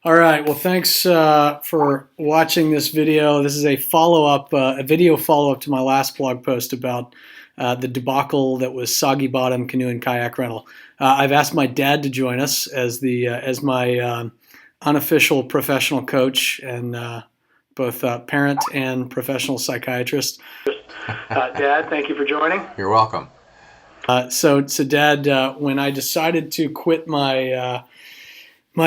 All right. Well, thanks for watching this video. This is a follow-up, a video follow-up to my last blog post about the debacle that was Soggy Bottom Canoe and Kayak Rental. I've asked my dad to join us as my unofficial professional coach and both parent and professional psychiatrist. Dad, thank you for joining. You're welcome. So, Dad, when I decided to quit my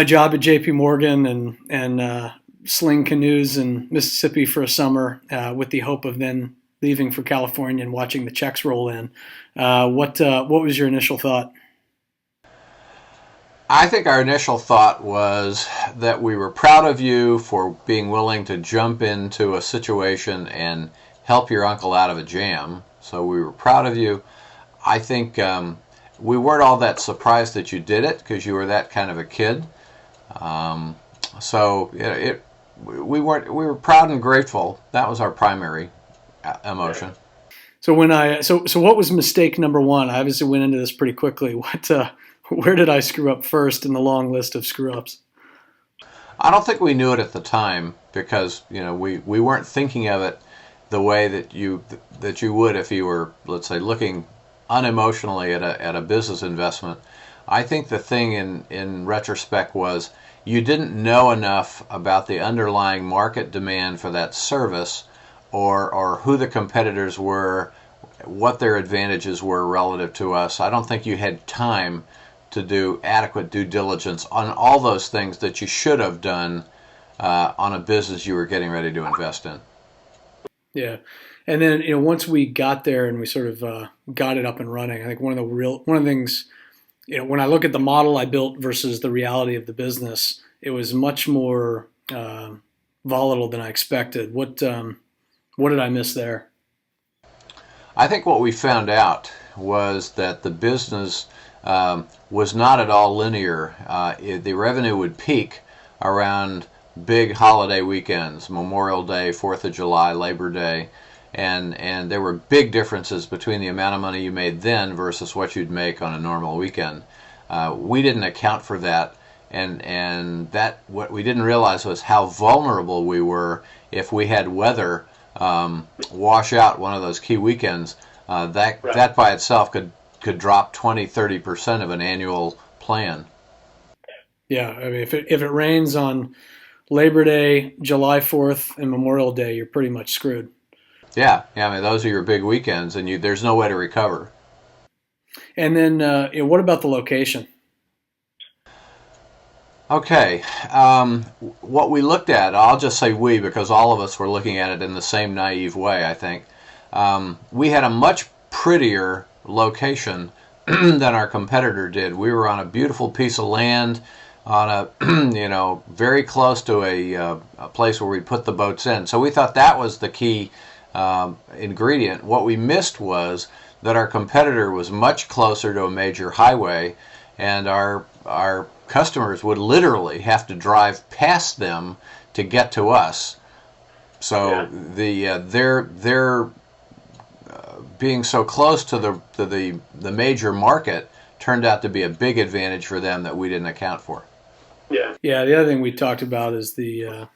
job at J.P. Morgan and sling canoes in Mississippi for a summer with the hope of then leaving for California and watching the checks roll in. What was your initial thought? I think our initial thought was that we were proud of you for being willing to jump into a situation and help your uncle out of a jam. So we were proud of you. I think we weren't all that surprised that you did it because you were that kind of a kid. We were proud and grateful. That was our primary emotion. So what was mistake number one? I obviously went into this pretty quickly. Where did I screw up first in the long list of screw ups? I don't think we knew it at the time because we weren't thinking of it the way that you would if you were, let's say, looking unemotionally at a business investment. I think the thing in retrospect was you didn't know enough about the underlying market demand for that service or who the competitors were, what their advantages were relative to us. I don't think you had time to do adequate due diligence on all those things that you should have done on a business you were getting ready to invest in. Yeah. And then, once we got there and we sort of got it up and running, I think one of the things, when I look at the model I built versus the reality of the business, it was much more volatile than I expected. What did I miss there? I think what we found out was that the business was not at all linear. The revenue would peak around big holiday weekends, Memorial Day, 4th of July, Labor Day, and there were big differences between the amount of money you made then versus what you'd make on a normal weekend. We didn't account for that, and that what we didn't realize was how vulnerable we were if we had weather wash out one of those key weekends. That by itself could drop 20-30% of an annual plan. Yeah, I mean, if it rains on Labor Day, July 4th, and Memorial Day, you're pretty much screwed. Yeah. I mean, those are your big weekends, and there's no way to recover. And then, what about the location? Okay. What we looked at, I'll just say we because all of us were looking at it in the same naive way, I think. We had a much prettier location than our competitor did. We were on a beautiful piece of land on a, very close to a place where we put the boats in. So we thought that was the key ingredient. What we missed was that our competitor was much closer to a major highway, and our customers would literally have to drive past them to get to us. So their being so close to the major market turned out to be a big advantage for them that we didn't account for. Yeah. The other thing we talked about is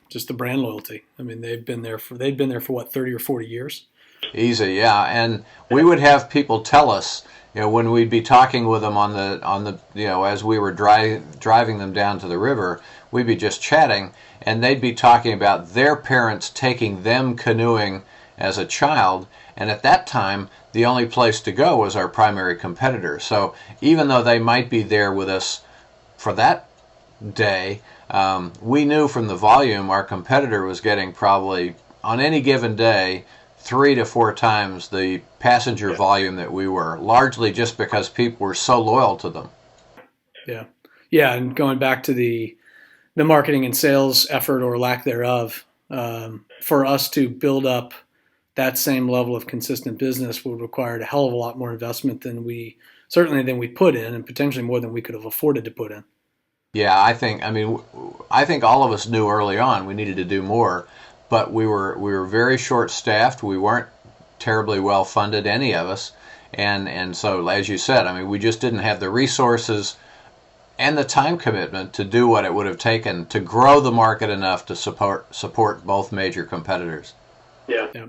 just the brand loyalty. I mean, they'd been there for what, 30 or 40 years. Easy, yeah. And we would have people tell us, when we'd be talking with them on the as we were driving them down to the river, we'd be just chatting, and they'd be talking about their parents taking them canoeing as a child, and at that time, the only place to go was our primary competitor. So even though they might be there with us for that day, we knew from the volume our competitor was getting probably, on any given day, 3 to 4 times the passenger volume that we were, largely just because people were so loyal to them. Yeah. Yeah, and going back to the marketing and sales effort or lack thereof, for us to build up that same level of consistent business would require a hell of a lot more investment than we put in, and potentially more than we could have afforded to put in. Yeah, I think all of us knew early on we needed to do more, but we were very short-staffed. We weren't terribly well funded, any of us, and so as you said, I mean, we just didn't have the resources and the time commitment to do what it would have taken to grow the market enough to support both major competitors. Yeah. Yeah.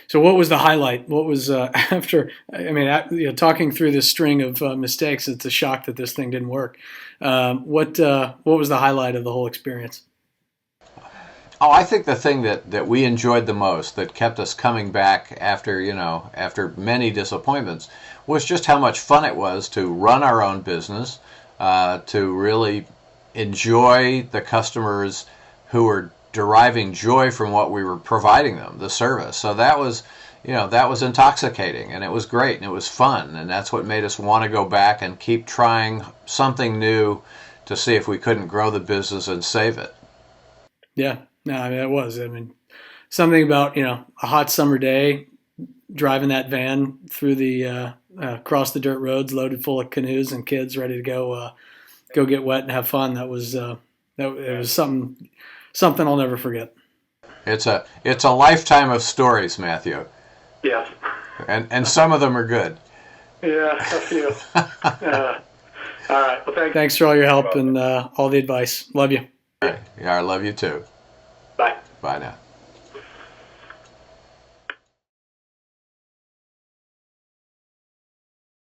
So what was the highlight? What was after? I mean, talking through this string of mistakes, it's a shock that this thing didn't work. What was the highlight of the whole experience? Oh, I think the thing that we enjoyed the most, that kept us coming back after many disappointments, was just how much fun it was to run our own business, to really enjoy the customers who were deriving joy from what we were providing them, the service. So that was intoxicating, and it was great, and it was fun, and that's what made us want to go back and keep trying something new to see if we couldn't grow the business and save it. Yeah, no, I mean, it was. I mean, something about a hot summer day, driving that van through the across the dirt roads, loaded full of canoes and kids ready to go get wet and have fun. That was it was something I'll never forget. It's a lifetime of stories, Matthew. Yeah. And some of them are good. Yeah, a few. All right. Well, thanks for all your help and all the advice. Love you. Yeah, I love you too. Bye. Bye now.